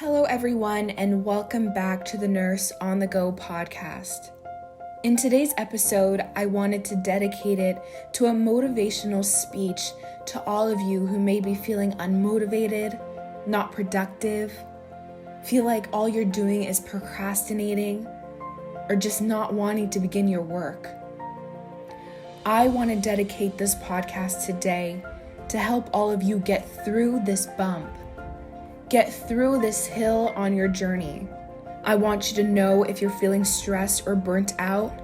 Hello, everyone, and welcome back to the Nurse on the Go podcast. In today's episode, I wanted to dedicate it to a motivational speech to all of you who may be feeling unmotivated, not productive, feel like all you're doing is procrastinating, or just not wanting to begin your work. I want to dedicate this podcast today to help all of you get through this bump. Get through this hill on your journey. I want you to know if you're feeling stressed or burnt out,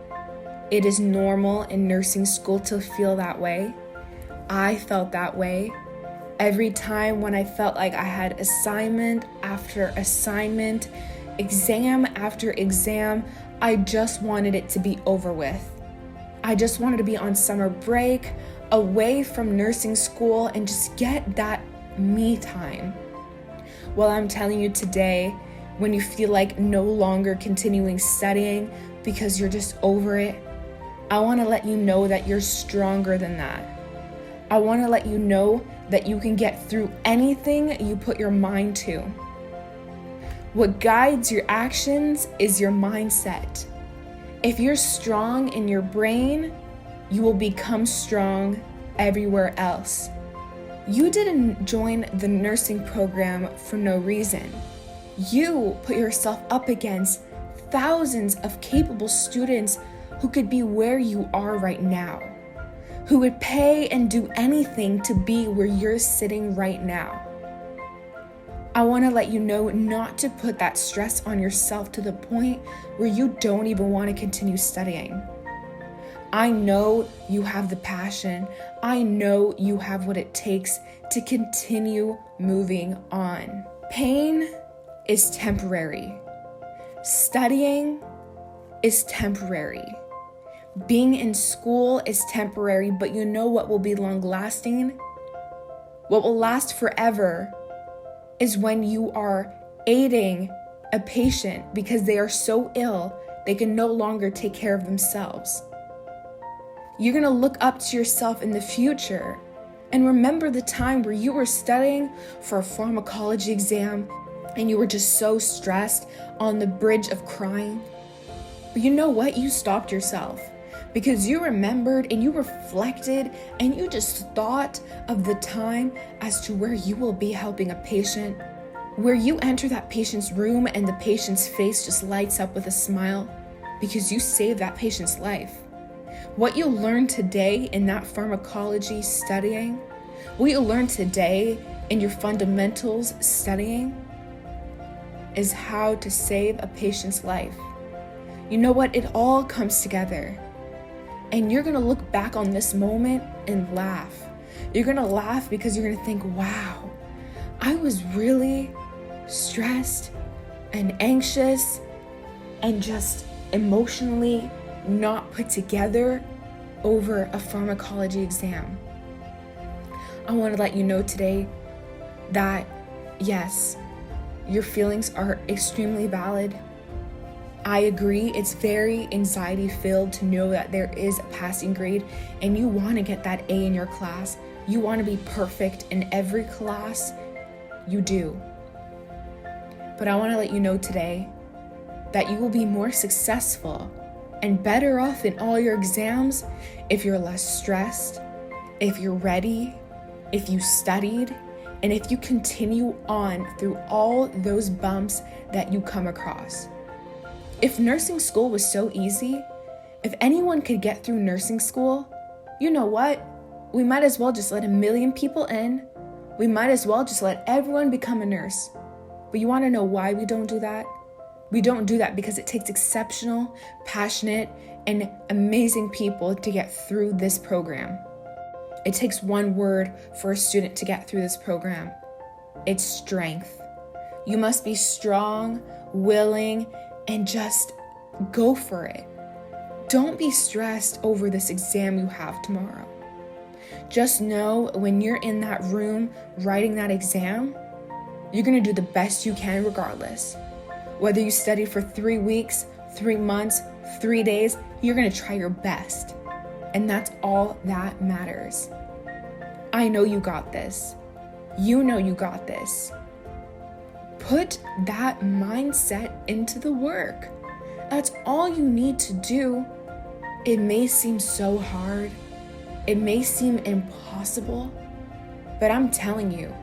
it is normal in nursing school to feel that way. I felt that way. Every time when I felt like I had assignment after assignment, exam after exam, I just wanted it to be over with. I just wanted to be on summer break, away from nursing school, and just get that me time. Well, I'm telling you today, when you feel like no longer continuing studying because you're just over it, I want to let you know that you're stronger than that. I want to let you know that you can get through anything you put your mind to. What guides your actions is your mindset. If you're strong in your brain, you will become strong everywhere else. You didn't join the nursing program for no reason. You put yourself up against thousands of capable students who could be where you are right now, who would pay and do anything to be where you're sitting right now. I want to let you know not to put that stress on yourself to the point where you don't even want to continue studying. I know you have the passion. I know you have what it takes to continue moving on. Pain is temporary. Studying is temporary. Being in school is temporary, but you know what will be long-lasting? What will last forever is when you are aiding a patient because they are so ill they can no longer take care of themselves. You're going to look up to yourself in the future and remember the time where you were studying for a pharmacology exam and you were just so stressed on the bridge of crying. But you know what? You stopped yourself because you remembered and you reflected and you just thought of the time as to where you will be helping a patient, where you enter that patient's room and the patient's face just lights up with a smile because you saved that patient's life. What you learned today in that pharmacology studying, what you learned today in your fundamentals studying is how to save a patient's life. You know what? It all comes together. And you're going to look back on this moment and laugh. You're going to laugh because you're going to think, wow, I was really stressed and anxious and just emotionally not put together over a pharmacology exam. I want to let you know today that yes, your feelings are extremely valid. I agree, it's very anxiety filled to know that there is a passing grade and you want to get that A in your class. You want to be perfect in every class you do. But I want to let you know today that you will be more successful and better off in all your exams if you're less stressed, if you're ready, if you studied, and if you continue on through all those bumps that you come across. If nursing school was so easy, if anyone could get through nursing school, you know what? We might as well just let 1 million people in. We might as well just let everyone become a nurse. But you want to know why we don't do that? We don't do that because it takes exceptional, passionate, and amazing people to get through this program. It takes one word for a student to get through this program. It's strength. You must be strong, willing, and just go for it. Don't be stressed over this exam you have tomorrow. Just know when you're in that room writing that exam, you're going to do the best you can regardless. Whether you study for 3 weeks, 3 months, 3 days, you're going to try your best. And that's all that matters. I know you got this. You know you got this. Put that mindset into the work. That's all you need to do. It may seem so hard. It may seem impossible, but I'm telling you,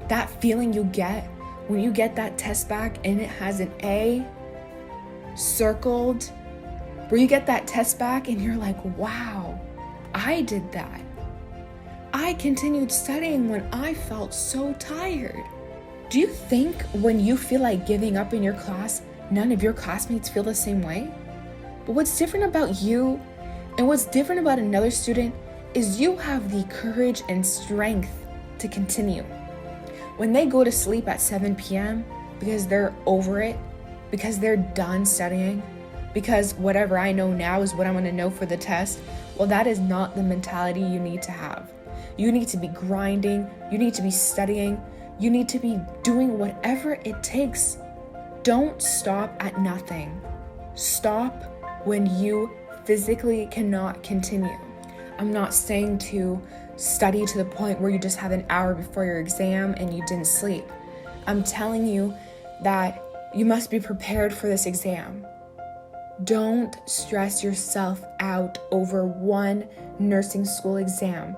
that feeling you get when you get that test back and it has an A circled, where you get that test back and you're like, wow, I did that. I continued studying when I felt so tired. Do you think when you feel like giving up in your class, none of your classmates feel the same way? But what's different about you and what's different about another student is you have the courage and strength to continue. When they go to sleep at 7 p.m. because they're over it, because they're done studying, because whatever I know now is what I'm going to know for the test, well, that is not the mentality you need to have. You need to be grinding. You need to be studying. You need to be doing whatever it takes. Don't stop at nothing. Stop when you physically cannot continue. I'm not saying to study to the point where you just have an hour before your exam and you didn't sleep. I'm telling you that you must be prepared for this exam. Don't stress yourself out over one nursing school exam.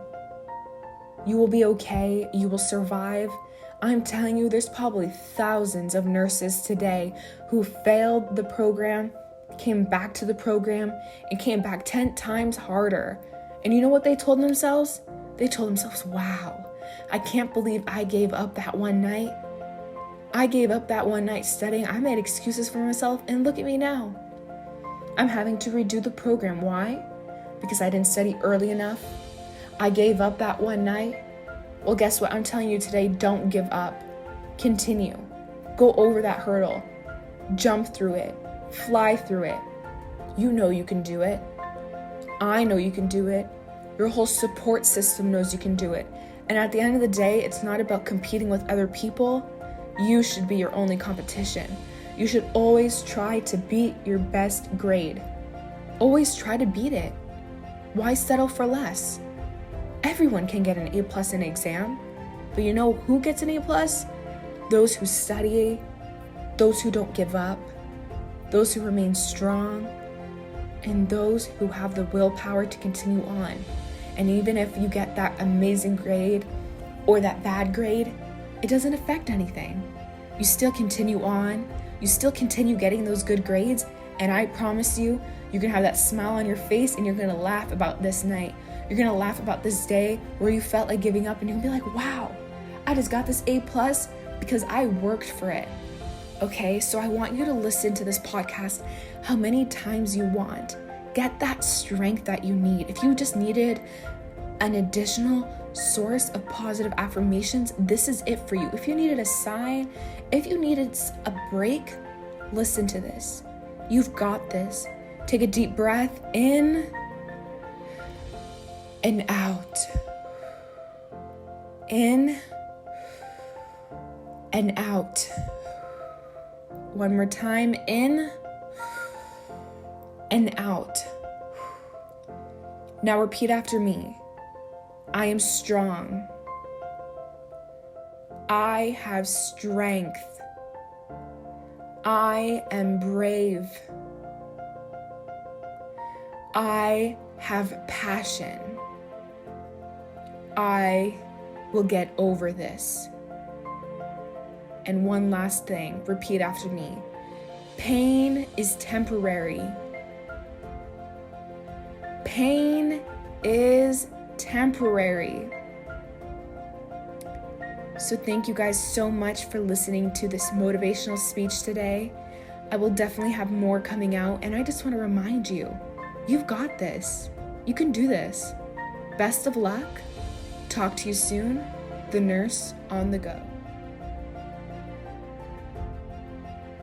You will be okay. You will survive. I'm telling you, there's probably thousands of nurses today who failed the program, came back to the program, and came back 10 times harder. And you know what they told themselves? They told themselves, wow, I can't believe I gave up that one night. I gave up that one night studying. I made excuses for myself, and look at me now. I'm having to redo the program. Why? Because I didn't study early enough. I gave up that one night. Well, guess what? I'm telling you today, don't give up. Continue. Go over that hurdle. Jump through it. Fly through it. You know you can do it. I know you can do it. Your whole support system knows you can do it. And at the end of the day, it's not about competing with other people. You should be your only competition. You should always try to beat your best grade. Always try to beat it. Why settle for less? Everyone can get an A+ in an exam. But you know who gets an A+? Those who study, those who don't give up, those who remain strong, and those who have the willpower to continue on. And even if you get that amazing grade or that bad grade, it doesn't affect anything. You still continue on. You still continue getting those good grades. And I promise you, you're going to have that smile on your face and you're going to laugh about this night. You're going to laugh about this day where you felt like giving up and you'll be like, wow, I just got this A+ because I worked for it. Okay, so I want you to listen to this podcast how many times you want. Get that strength that you need. If you just needed an additional source of positive affirmations, this is it for you. If you needed a sign, if you needed a break, listen to this. You've got this. Take a deep breath in and out. In and out. One more time, in and out. Now repeat after me. I am strong. I have strength. I am brave. I have passion. I will get over this. And one last thing, repeat after me. Pain is temporary. Pain is temporary. So thank you guys so much for listening to this motivational speech today. I will definitely have more coming out, and I just want to remind you, you've got this. You can do this. Best of luck. Talk to you soon. The Nurse on the Go.